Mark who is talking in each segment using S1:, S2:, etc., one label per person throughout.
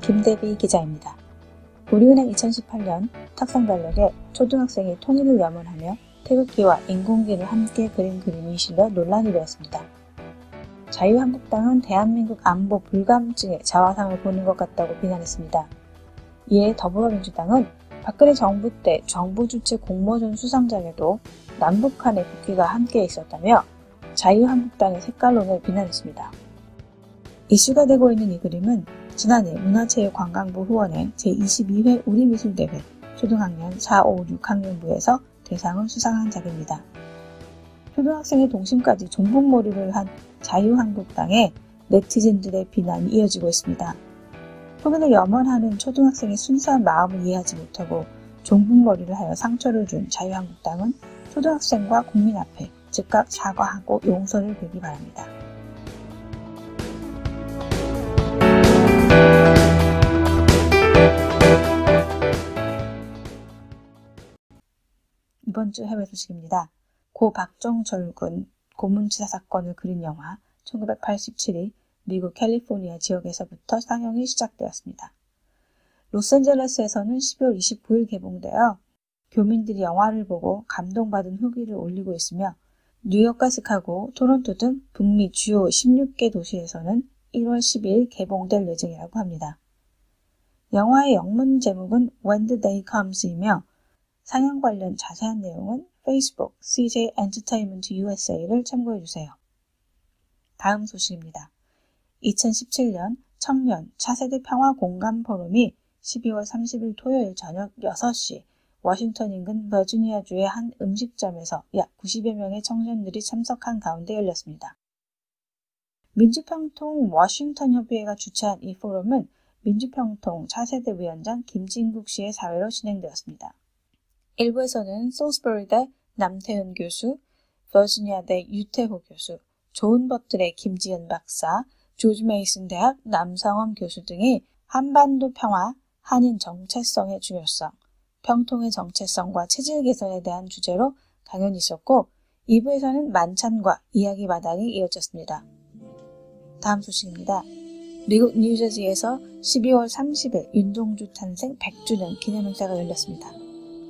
S1: 김대비 기자입니다. 우리은행 2018년 탁상 달력에 초등학생이 통일을 염원하며 태극기와 인공기를 함께 그린 그림이 실려 논란이 되었습니다. 자유한국당은 대한민국 안보 불감증의 자화상을 보는 것 같다고 비난했습니다. 이에 더불어민주당은 박근혜 정부 때 정부 주최 공모전 수상장에도 남북한의 국기가 함께 있었다며 자유한국당의 색깔론을 비난했습니다. 이슈가 되고 있는 이 그림은 지난해 문화체육관광부 후원회 제22회 우리미술대회 초등학년 4, 5, 6학년부에서 대상을 수상한 작입니다. 초등학생의 동심까지 종북몰이를 한 자유한국당에 네티즌들의 비난이 이어지고 있습니다. 통일을 염원하는 초등학생의 순수한 마음을 이해하지 못하고 종북몰이를 하여 상처를 준 자유한국당은 초등학생과 국민 앞에 즉각 사과하고 용서를 빌기 바랍니다. 이번 주 해외 소식입니다. 고 박정철 군 고문치사 사건을 그린 영화 1987이 미국 캘리포니아 지역에서부터 상영이 시작되었습니다. 로스앤젤레스에서는 12월 29일 개봉되어 교민들이 영화를 보고 감동받은 후기를 올리고 있으며 뉴욕과 시카고, 토론토 등 북미 주요 16개 도시에서는 1월 12일 개봉될 예정이라고 합니다. 영화의 영문 제목은 When the Day Comes이며 상영 관련 자세한 내용은 페이스북 CJ Entertainment USA를 참고해주세요. 다음 소식입니다. 2017년 청년 차세대 평화 공감 포럼이 12월 30일 토요일 저녁 6시 워싱턴 인근 버지니아주의 한 음식점에서 약 90여 명의 청년들이 참석한 가운데 열렸습니다. 민주평통 워싱턴 협의회가 주최한 이 포럼은 민주평통 차세대 위원장 김진국 씨의 사회로 진행되었습니다. 일부에서는 솔스버리대 남태훈 교수, 버지니아대 유태호 교수, 조은버틀의 김지연 박사, 조지 메이슨 대학 남성원 교수 등이 한반도 평화, 한인 정체성의 중요성, 평통의 정체성과 체질 개선에 대한 주제로 강연이 있었고 2부에서는 만찬과 이야기 마당이 이어졌습니다. 다음 소식입니다. 미국 뉴저지에서 12월 30일 윤동주 탄생 100주년 기념행사가 열렸습니다.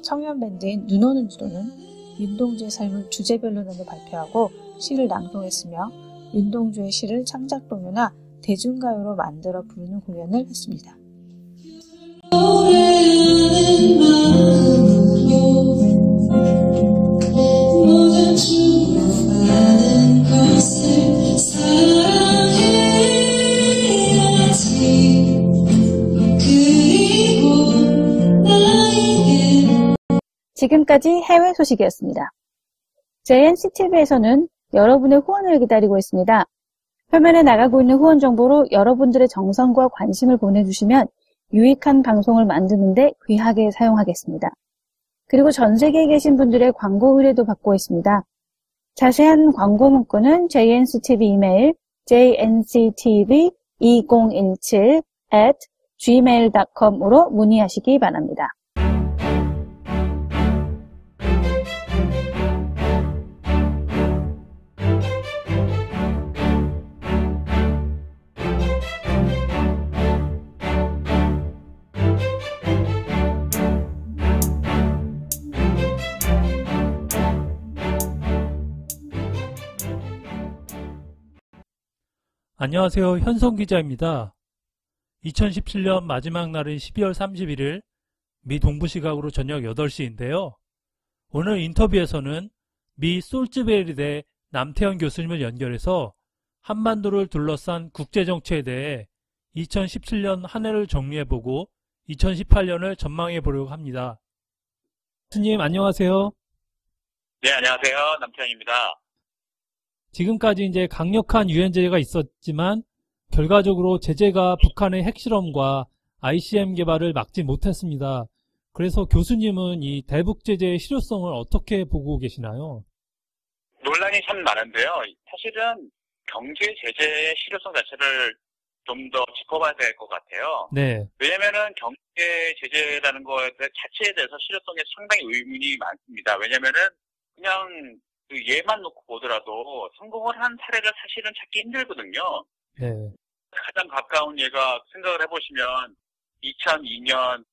S1: 청년 밴드인 눈 오는 주도는 윤동주의 삶을 주제별로 발표하고 시를 낭송했으며 윤동주의 시를 창작동요나 대중가요로 만들어 부르는 공연을 했습니다.
S2: 지금까지 해외 소식이었습니다. JNCTV에서는 여러분의 후원을 기다리고 있습니다. 화면에 나가고 있는 후원 정보로 여러분들의 정성과 관심을 보내주시면 유익한 방송을 만드는데 귀하게 사용하겠습니다. 그리고 전 세계에 계신 분들의 광고 의뢰도 받고 있습니다. 자세한 광고 문구는 JNCTV 이메일 jnctv2017@gmail.com으로 문의하시기 바랍니다.
S3: 안녕하세요. 현성 기자입니다. 2017년 마지막 날인 12월 31일 미 동부시각으로 저녁 8시인데요. 오늘 인터뷰에서는 미 솔즈베리대 남태현 교수님을 연결해서 한반도를 둘러싼 국제정치에 대해 2017년 한 해를 정리해보고 2018년을 전망해보려고 합니다. 교수님 안녕하세요.
S4: 네, 안녕하세요. 남태현입니다.
S3: 지금까지 이제 강력한 유엔 제재가 있었지만 결과적으로 제재가 북한의 핵실험과 ICM 개발을 막지 못했습니다. 그래서 교수님은 이 대북 제재의 실효성을 어떻게 보고 계시나요?
S4: 논란이 참 많은데요. 사실은 경제 제재의 실효성 자체를 좀 더 짚어봐야 될 것 같아요.
S3: 네.
S4: 왜냐면은 경제 제재라는 것 자체에 대해서 실효성에 상당히 의문이 많습니다. 왜냐면은 그냥 그 예만 놓고 보더라도 성공을 한 사례를 사실은 찾기 힘들거든요.
S3: 네.
S4: 가장 가까운 예가 생각을 해보시면 2002년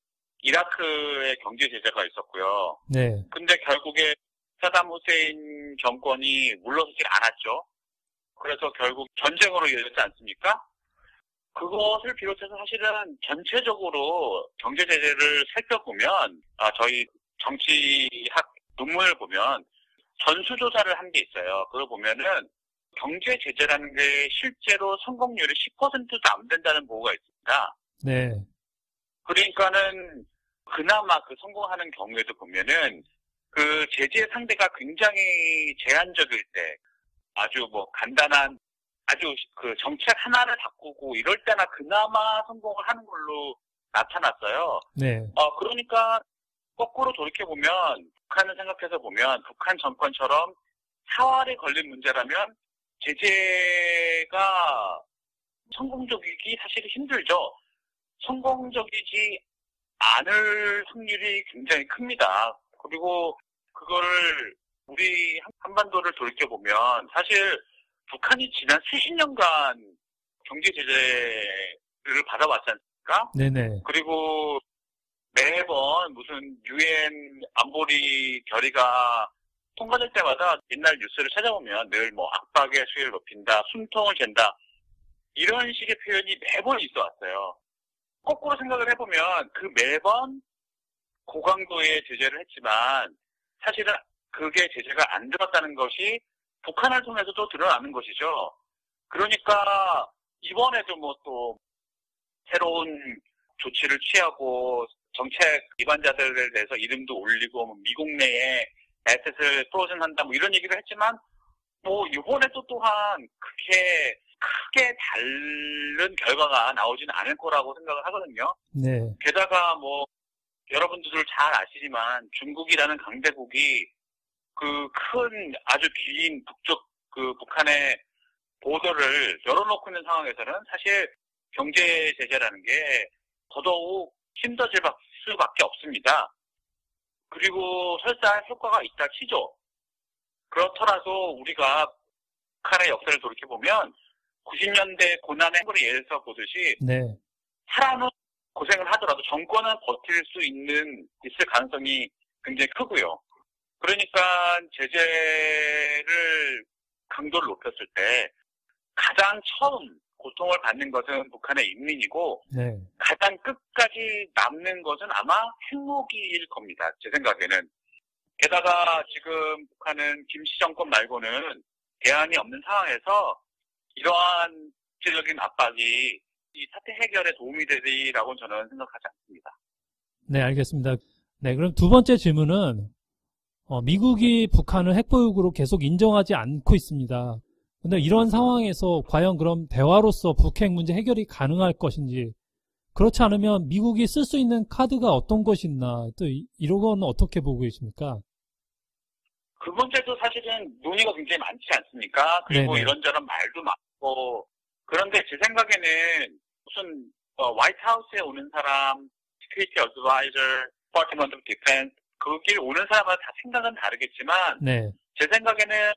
S4: 이라크의 경제 제재가 있었고요.
S3: 네.
S4: 근데 결국에 사담 후세인 정권이 물러서지 않았죠. 그래서 결국 전쟁으로 이어졌지 않습니까? 그것을 비롯해서 사실은 전체적으로 경제 제재를 살펴보면, 저희 정치학 논문을 보면 전수조사를 한 게 있어요. 그걸 보면은 경제 제재라는 게 실제로 성공률이 10%도 안 된다는 보고가 있습니다.
S3: 네.
S4: 그러니까는 그나마 그 성공하는 경우에도 보면은 그 제재 상대가 굉장히 제한적일 때, 아주 뭐 간단한 아주 그 정책 하나를 바꾸고 이럴 때나 그나마 성공을 하는 걸로 나타났어요.
S3: 네.
S4: 그러니까 거꾸로 돌이켜보면, 북한을 생각해서 보면 북한 정권처럼 사활에 걸린 문제라면 제재가 성공적이기 사실 힘들죠. 성공적이지 않을 확률이 굉장히 큽니다. 그리고 그거를 우리 한반도를 돌이켜보면 사실 북한이 지난 수십 년간 경제 제재를 받아왔지 않습니까?
S3: 네네.
S4: 그리고 매번 무슨 유엔 안보리 결의가 통과될 때마다 옛날 뉴스를 찾아보면 늘 뭐 압박의 수위를 높인다, 숨통을 잰다, 이런 식의 표현이 매번 있어 왔어요. 거꾸로 생각을 해보면 그 매번 고강도의 제재를 했지만 사실은 그게 제재가 안 들었다는 것이 북한을 통해서도 드러나는 것이죠. 그러니까 이번에도 뭐 또 새로운 조치를 취하고 정책 위반자들에 대해서 이름도 올리고 뭐 미국 내에 에셋을 프로즌한다 뭐 이런 얘기를 했지만 뭐 이번에도 또한 그렇게 크게 다른 결과가 나오지는 않을 거라고 생각을 하거든요.
S3: 네.
S4: 게다가 뭐 여러분들 잘 아시지만 중국이라는 강대국이 그 큰 아주 긴 북쪽 그 북한의 보더를 열어놓고 있는 상황에서는 사실 경제 제재라는 게 더더욱 힘들어질 수밖에 없습니다. 그리고 설사 효과가 있다 치죠. 그렇더라도 우리가 북한의 역사를 돌이켜보면 90년대 고난의 행보를 예에서 보듯이
S3: 네.
S4: 사람은 고생을 하더라도 정권은 버틸 수 있을 가능성이 굉장히 크고요. 그러니까 제재를 강도를 높였을 때 가장 처음 고통을 받는 것은 북한의 인민이고
S3: 네.
S4: 가장 끝까지 남는 것은 아마 핵무기일 겁니다. 제 생각에는. 게다가 지금 북한은 김씨 정권 말고는 대안이 없는 상황에서 이러한 국제적인 압박이 이 사태 해결에 도움이 되리라고 저는 생각하지 않습니다.
S3: 네, 알겠습니다. 네, 그럼 두 번째 질문은 미국이 북한을 핵보유국으로 계속 인정하지 않고 있습니다. 근데 이런 상황에서 과연 그럼 대화로서 북핵 문제 해결이 가능할 것인지, 그렇지 않으면 미국이 쓸 수 있는 카드가 어떤 것이 있나, 또 이런 건 어떻게 보고 계십니까?
S4: 그 문제도 사실은 논의가 굉장히 많지 않습니까? 그리고
S3: 네네.
S4: 이런저런 말도 많고. 그런데 제 생각에는 무슨 화이트하우스에 오는 사람, Security Advisor, Department of Defense, 거길 오는 사람마다 다 생각은 다르겠지만
S3: 네.
S4: 제 생각에는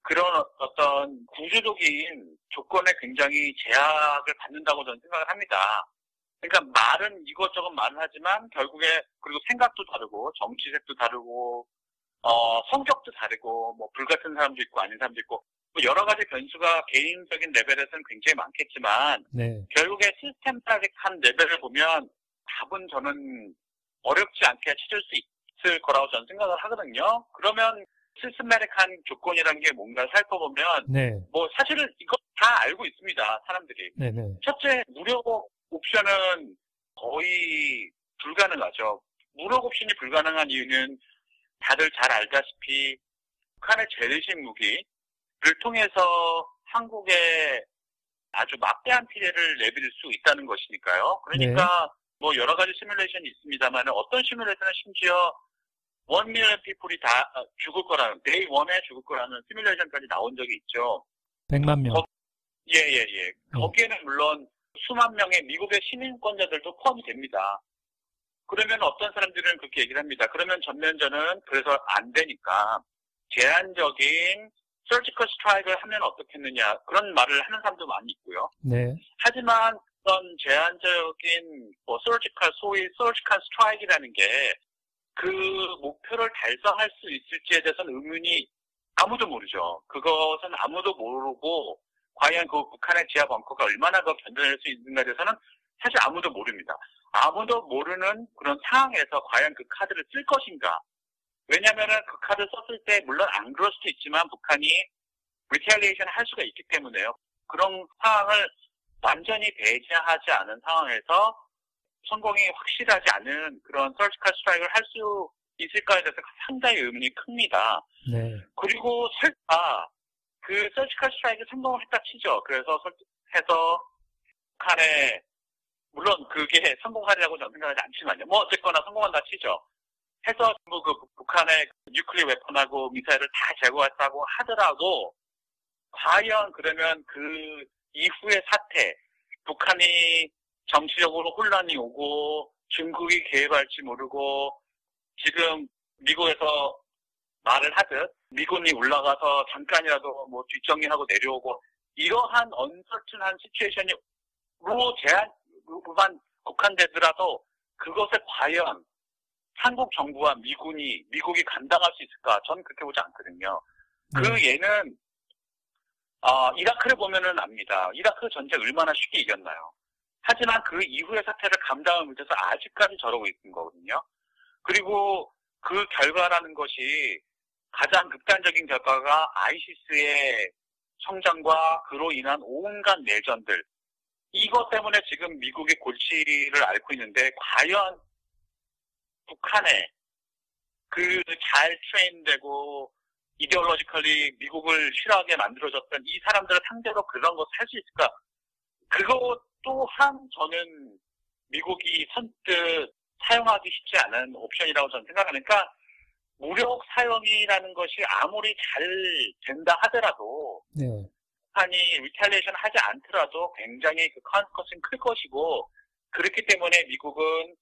S4: 그런 어떤 구조적인 조건에 굉장히 제약을 받는다고 저는 생각을 합니다. 그러니까 말은 이것저것 말은 하지만 결국에 그리고 생각도 다르고 정치색도 다르고 성격도 다르고 뭐 불같은 사람도 있고 아닌 사람도 있고 뭐 여러 가지 변수가 개인적인 레벨에서는 굉장히 많겠지만
S3: 네.
S4: 결국에 시스템적인 레벨을 보면 답은 저는 어렵지 않게 찾을 수 있을 거라고 저는 생각을 하거든요. 그러면 시스템틱한 조건이라는 게 뭔가 살펴보면
S3: 네.
S4: 뭐 사실은 이거 다 알고 있습니다. 사람들이.
S3: 네네.
S4: 첫째, 무력 옵션은 거의 불가능하죠. 무력 옵션이 불가능한 이유는 다들 잘 알다시피 북한의 재래식 무기를 통해서 한국에 아주 막대한 피해를 내릴 수 있다는 것이니까요. 그러니까 뭐 여러 가지 시뮬레이션이 있습니다만 어떤 시뮬레이션은 심지어 1 million people이 다 죽을 거라는, day 1에 죽을 거라는 시뮬레이션까지 나온 적이 있죠.
S3: 100만 명.
S4: 예. 거기에는 물론 수만 명의 미국의 시민권자들도 포함이 됩니다. 그러면 어떤 사람들은 그렇게 얘기를 합니다. 그러면 전면전은 그래서 안 되니까 제한적인 서지컬 스트라이크를 하면 어떻겠느냐 그런 말을 하는 사람도 많이 있고요.
S3: 네.
S4: 하지만 어떤 제한적인 소위 서지컬 스트라이크라는 게 그 목표를 달성할 수 있을지에 대해서는 의문이 아무도 모르죠. 그것은 아무도 모르고 과연 그 북한의 지하 벙커가 얼마나 더 견뎌낼 수 있는가에 대해서는 사실 아무도 모릅니다. 아무도 모르는 그런 상황에서 과연 그 카드를 쓸 것인가. 왜냐면은 그 카드 썼을 때 물론 안 그럴 수도 있지만 북한이 리테리에이션 할 수가 있기 때문에요. 그런 상황을 완전히 배제하지 않은 상황에서 성공이 확실하지 않은 그런 서지컬 스트라이크를 할 수 있을까에 대해서 상당히 의문이 큽니다.
S3: 네.
S4: 그리고 설사 그 서지컬 스트라이크 성공을 했다 치죠. 그래서 해서 북한에 물론 그게 성공하리라고 저는 생각하지 않지만요. 뭐 어쨌거나 성공한다 치죠. 해서 뭐 그 북한의 뉴클리어 웨폰하고 미사일을 다 제거했다고 하더라도 과연 그러면 그 이후의 사태, 북한이 정치적으로 혼란이 오고 중국이 개입할지 모르고 지금 미국에서 말을 하듯 미군이 올라가서 잠깐이라도 뭐 뒷정리하고 내려오고 이러한 언서튼한 시츄에이션으로 제한만 국한되더라도 그것을 과연 한국 정부와 미국이 감당할 수 있을까? 저는 그렇게 보지 않거든요. 그 예는 이라크를 보면은 압니다. 이라크 전쟁 얼마나 쉽게 이겼나요? 하지만 그 이후의 사태를 감당을 못해서 아직까지 저러고 있는 거거든요. 그리고 그 결과라는 것이 가장 극단적인 결과가 아이시스의 성장과 그로 인한 온갖 내전들. 이것 때문에 지금 미국의 골치를 앓고 있는데 과연 북한에 그 잘 트레인되고 이데올로지컬리 미국을 싫어하게 만들어졌던 이 사람들을 상대로 그런 것을 할 수 있을까? 그것 또한 저는 미국이 선뜻 사용하기 쉽지 않은 옵션이라고 저는 생각하니까 무력 사용이라는 것이 아무리 잘 된다 하더라도
S3: 네.
S4: 북한이 리탈리에이션 하지 않더라도 굉장히 그 컨스커스는 클 것이고 그렇기 때문에 미국은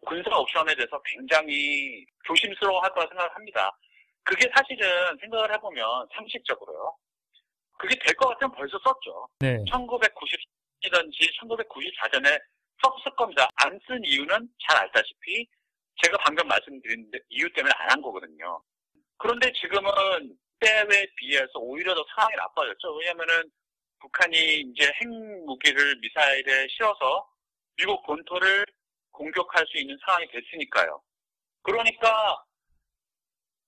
S4: 군사 옵션에 대해서 굉장히 조심스러워할 거라 생각합니다. 그게 사실은 생각을 해보면 상식적으로요. 그게 될 것 같으면 벌써 썼죠.
S3: 네.
S4: 1990이든지 1994년에 썼을 겁니다. 안 쓴 이유는 잘 알다시피 제가 방금 말씀드린 이유 때문에 안 한 거거든요. 그런데 지금은 때에 비해서 오히려 더 상황이 나빠졌죠. 왜냐면은 북한이 이제 핵무기를 미사일에 실어서 미국 본토를 공격할 수 있는 상황이 됐으니까요. 그러니까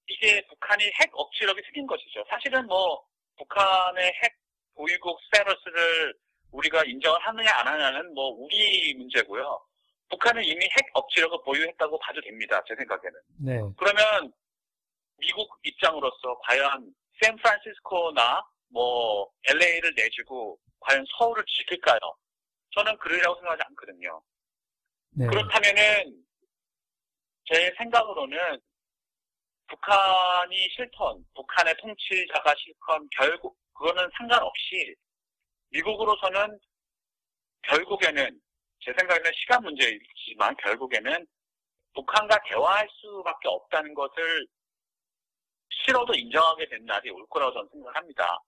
S4: 이게 북한이 핵 억지력이 생긴 것이죠. 사실은 뭐 북한의 핵 보유국 스테러스를 우리가 인정을 하느냐 안 하느냐는 뭐 우리 문제고요. 북한은 이미 핵 억지력을 보유했다고 봐도 됩니다. 제 생각에는.
S3: 네.
S4: 그러면 미국 입장으로서 과연 샌프란시스코나 뭐 LA를 내주고 과연 서울을 지킬까요? 저는 그러리라고 생각하지 않거든요.
S3: 네.
S4: 그렇다면은 제 생각으로는 북한이 싫던 북한의 통치자가 싫건 결국 그거는 상관없이 미국으로서는 결국에는 제 생각에는 시간 문제이지만 결국에는 북한과 대화할 수밖에 없다는 것을 싫어도 인정하게 된 날이 올 거라고 저는 생각합니다.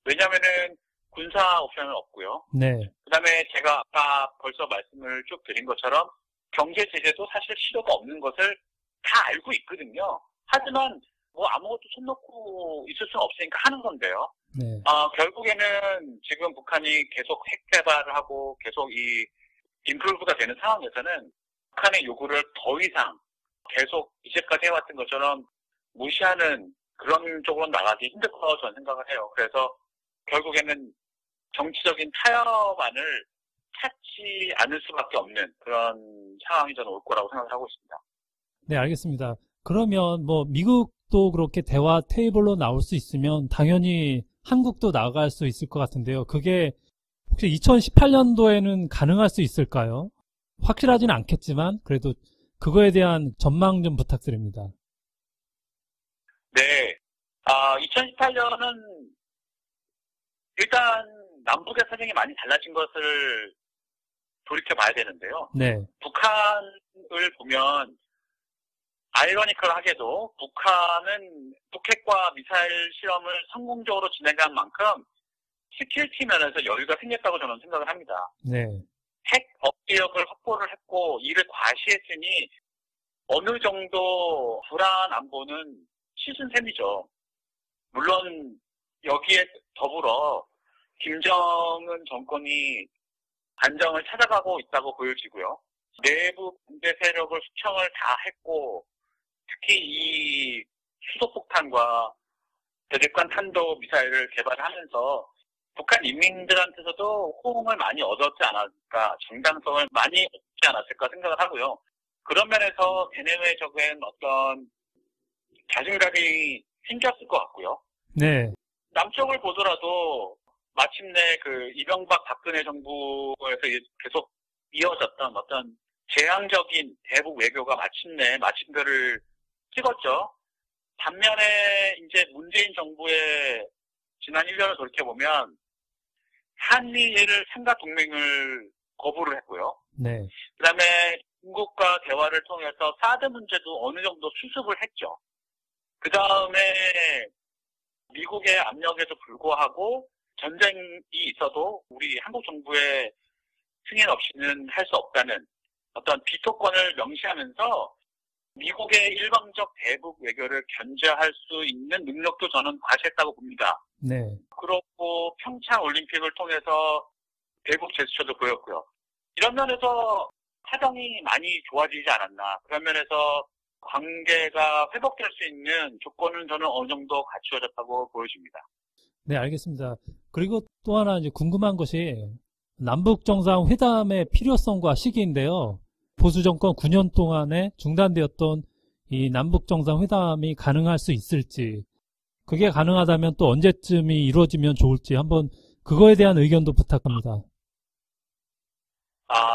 S4: 왜냐하면은 군사 옵션은 없고요.
S3: 네.
S4: 그다음에 제가 아까 벌써 말씀을 쭉 드린 것처럼 경제 제재도 사실 실효가 없는 것을 다 알고 있거든요. 하지만 뭐 아무것도 손 놓고 있을 수는 없으니까 하는 건데요.
S3: 네.
S4: 결국에는 지금 북한이 계속 핵 개발을 하고 계속 이 임프루브가 되는 상황에서는 북한의 요구를 더 이상 계속 이제까지 해왔던 것처럼 무시하는 그런 쪽으로 나가기 힘들 거라고 저는 생각을 해요. 그래서 결국에는 정치적인 타협안을 찾지 않을 수밖에 없는 그런 상황이 저는 올 거라고 생각을 하고 있습니다.
S3: 네, 알겠습니다. 그러면 뭐 미국도 그렇게 대화 테이블로 나올 수 있으면 당연히 한국도 나갈 수 있을 것 같은데요. 그게 혹시 2018년도에는 가능할 수 있을까요? 확실하지는 않겠지만 그래도 그거에 대한 전망 좀 부탁드립니다.
S4: 네. 2018년은 일단 남북의 사정이 많이 달라진 것을 돌이켜봐야 되는데요.
S3: 네.
S4: 북한을 보면 아이러니컬하게도 북한은 북핵과 미사일 실험을 성공적으로 진행한 만큼 시큐리티 면에서 여유가 생겼다고 저는 생각을 합니다.
S3: 네.
S4: 핵 억지력을 확보를 했고 이를 과시했으니 어느 정도 불안 안보는 씻은 셈이죠. 물론 여기에 더불어 김정은 정권이 안정을 찾아가고 있다고 보여지고요. 내부 군대 세력을 수청을 다 했고 특히 이 수소폭탄과 대륙간 탄도 미사일을 개발하면서 북한 인민들한테서도 호응을 많이 얻었지 않았을까, 정당성을 많이 얻지 않았을까 생각을 하고요. 그런 면에서 대내외적인 어떤 자신감이 생겼을 것 같고요.
S3: 네.
S4: 남쪽을 보더라도 마침내 그 이명박 박근혜 정부에서 계속 이어졌던 어떤 재앙적인 대북 외교가 마침내 마침표를 찍었죠. 반면에 이제 문재인 정부의 지난 1년을 돌이켜보면 한미일 삼각 동맹을 거부를 했고요.
S3: 네.
S4: 그다음에 중국과 대화를 통해서 사드 문제도 어느 정도 수습을 했죠. 그 다음에 미국의 압력에도 불구하고 전쟁이 있어도 우리 한국 정부의 승인 없이는 할 수 없다는 어떤 비토권을 명시하면서 미국의 일방적 대북 외교를 견제할 수 있는 능력도 저는 과시했다고 봅니다.
S3: 네.
S4: 그렇고 평창 올림픽을 통해서 대북 제스처도 보였고요. 이런 면에서 사정이 많이 좋아지지 않았나. 그런 면에서 관계가 회복될 수 있는 조건은 저는 어느 정도 갖추어졌다고 보여집니다.
S3: 네, 알겠습니다. 그리고 또 하나 이제 궁금한 것이 남북 정상회담의 필요성과 시기인데요. 보수 정권 9년 동안에 중단되었던 이 남북 정상회담이 가능할 수 있을지, 그게 가능하다면 또 언제쯤이 이루어지면 좋을지 한번 그거에 대한 의견도 부탁합니다.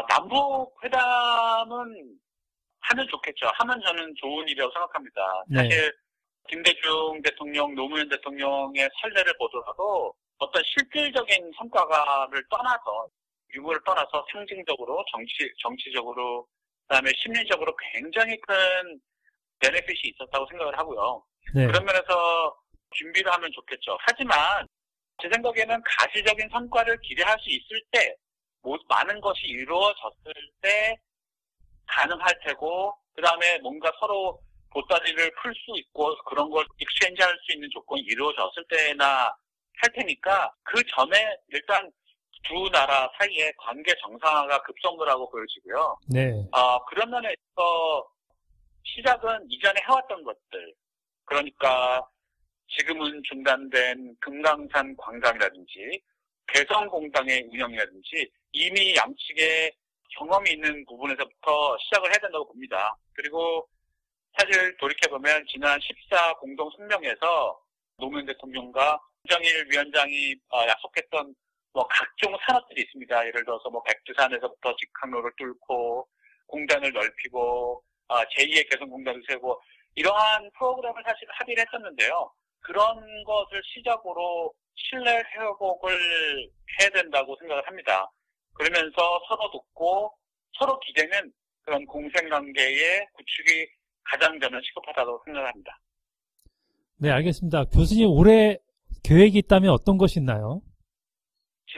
S4: 남북 회담은 하면 좋겠죠. 하면 저는 좋은 일이라고 생각합니다.
S3: 네.
S4: 사실 김대중 대통령, 노무현 대통령의 선례를 보더라도 어떤 실질적인 성과를 떠나서, 유무를 떠나서 상징적으로, 정치적으로, 그다음에 심리적으로 굉장히 큰 베네핏이 있었다고 생각을 하고요.
S3: 네.
S4: 그런 면에서 준비를 하면 좋겠죠. 하지만 제 생각에는 가시적인 성과를 기대할 수 있을 때, 많은 것이 이루어졌을 때 가능할 테고, 그 다음에 뭔가 서로 보따리를 풀 수 있고 그런 걸 익스체인지 할 수 있는 조건이 이루어졌을 때나 할 테니까, 그 전에 일단 두 나라 사이의 관계 정상화가 급선무라고 보여지고요.
S3: 네.
S4: 그런 면에서 시작은 이전에 해왔던 것들, 그러니까 지금은 중단된 금강산 관광이라든지 개성공단의 운영이라든지 이미 양측에 경험이 있는 부분에서부터 시작을 해야 된다고 봅니다. 그리고 사실 돌이켜보면 지난 14 공동성명에서 노무현 대통령과 김정일 위원장이 약속했던 각종 산업들이 있습니다. 예를 들어서 백두산에서부터 직항로를 뚫고 공단을 넓히고 제2의 개성공단을 세우고 이러한 프로그램을 사실 합의를 했었는데요. 그런 것을 시작으로 신뢰 회복을 해야 된다고 생각을 합니다. 그러면서 서로 돕고 서로 기대는 그런 공생관계의 구축이 가장 저는 시급하다고 생각합니다.
S3: 네, 알겠습니다. 교수님 올해 계획이 있다면 어떤 것이 있나요?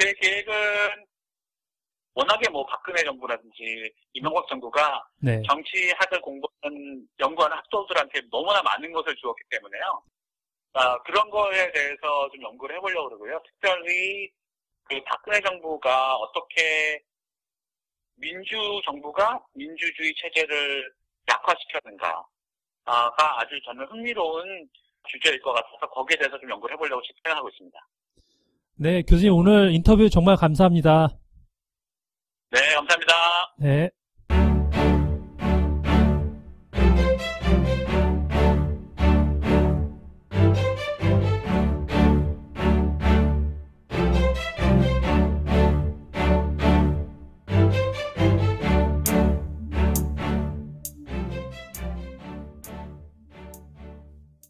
S4: 제 계획은 워낙에 박근혜 정부라든지 이명박 정부가
S3: 네.
S4: 정치학을 공부하는 연구하는 학도들한테 너무나 많은 것을 주었기 때문에요. 그런 거에 대해서 좀 연구를 해보려고 그러고요. 특별히 그 박근혜 정부가 어떻게 민주정부가 민주주의 체제를 약화시켰는가가 아주 저는 흥미로운 주제일 것 같아서 거기에 대해서 좀 연구를 해보려고 집행하고 있습니다.
S3: 네, 교수님 오늘 인터뷰 정말 감사합니다.
S4: 네, 감사합니다.
S3: 네.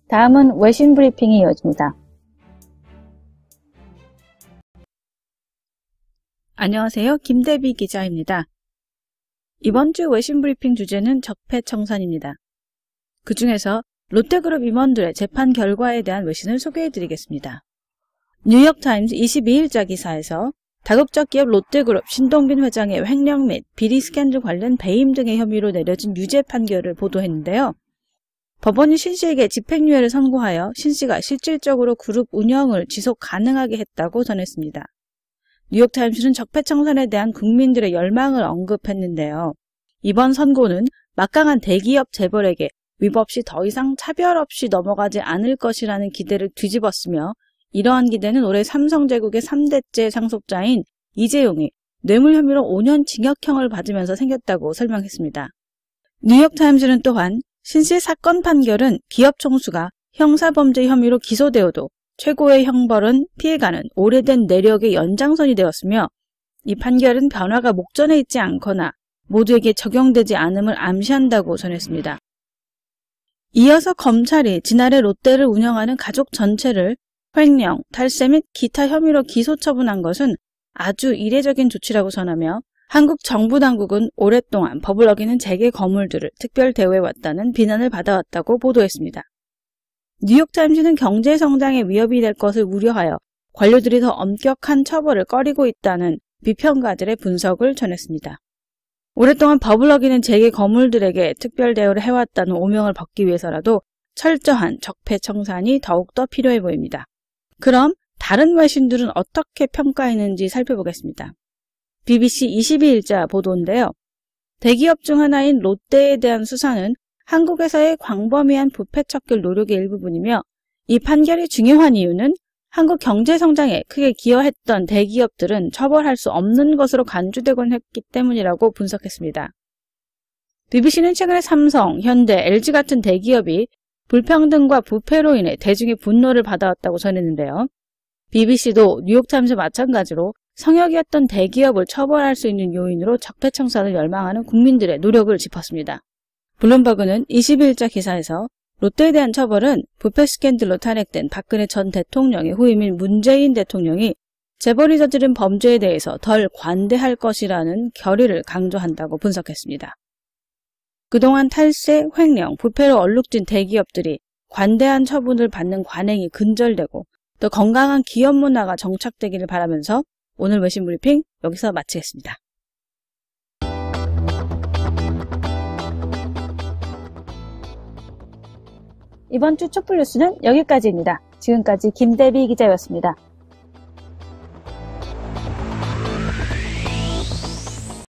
S2: 다음은 외신 브리핑이 이어집니다. 안녕하세요. 김대비 기자입니다. 이번 주 외신 브리핑 주제는 적폐청산입니다. 그 중에서 롯데그룹 임원들의 재판 결과에 대한 외신을 소개해드리겠습니다. 뉴욕타임즈 22일자 기사에서 다국적 기업 롯데그룹 신동빈 회장의 횡령 및 비리 스캔들 관련 배임 등의 혐의로 내려진 유죄 판결을 보도했는데요. 법원이 신 씨에게 집행유예를 선고하여 신 씨가 실질적으로 그룹 운영을 지속 가능하게 했다고 전했습니다. 뉴욕타임스는 적폐청산에 대한 국민들의 열망을 언급했는데요. 이번 선고는 막강한 대기업 재벌에게 위법 없이 더 이상 차별 없이 넘어가지 않을 것이라는 기대를 뒤집었으며 이러한 기대는 올해 삼성제국의 3대째 상속자인 이재용이 뇌물 혐의로 5년 징역형을 받으면서 생겼다고 설명했습니다. 뉴욕타임즈는 또한 신 씨의 사건 판결은 기업 총수가 형사범죄 혐의로 기소되어도 최고의 형벌은 피해가는 오래된 내력의 연장선이 되었으며 이 판결은 변화가 목전에 있지 않거나 모두에게 적용되지 않음을 암시한다고 전했습니다. 이어서 검찰이 지난해 롯데를 운영하는 가족 전체를 횡령, 탈세 및 기타 혐의로 기소 처분한 것은 아주 이례적인 조치라고 전하며 한국 정부 당국은 오랫동안 법을 어기는 재계 거물들을 특별 대우해왔다는 비난을 받아왔다고 보도했습니다. 뉴욕타임즈는 경제 성장에 위협이 될 것을 우려하여 관료들이 더 엄격한 처벌을 꺼리고 있다는 비평가들의 분석을 전했습니다. 오랫동안 법을 어기는 재계 거물들에게 특별 대우를 해왔다는 오명을 벗기 위해서라도 철저한 적폐 청산이 더욱더 필요해 보입니다. 그럼 다른 외신들은 어떻게 평가했는지 살펴보겠습니다. BBC 22일자 보도인데요. 대기업 중 하나인 롯데에 대한 수사는 한국에서의 광범위한 부패 척결 노력의 일부분이며 이 판결이 중요한 이유는 한국 경제 성장에 크게 기여했던 대기업들은 처벌할 수 없는 것으로 간주되곤 했기 때문이라고 분석했습니다. BBC는 최근에 삼성, 현대, LG 같은 대기업이 불평등과 부패로 인해 대중의 분노를 받아왔다고 전했는데요. BBC도 뉴욕타임스 마찬가지로 성역이었던 대기업을 처벌할 수 있는 요인으로 적폐청산을 열망하는 국민들의 노력을 짚었습니다. 블룸버그는 21일자 기사에서 롯데에 대한 처벌은 부패 스캔들로 탄핵된 박근혜 전 대통령의 후임인 문재인 대통령이 재벌이 저지른 범죄에 대해서 덜 관대할 것이라는 결의를 강조한다고 분석했습니다. 그동안 탈세, 횡령, 부패로 얼룩진 대기업들이 관대한 처분을 받는 관행이 근절되고 또 건강한 기업 문화가 정착되기를 바라면서 오늘 외신 브리핑 여기서 마치겠습니다. 이번 주 촛불 뉴스는 여기까지입니다. 지금까지 김대비 기자였습니다.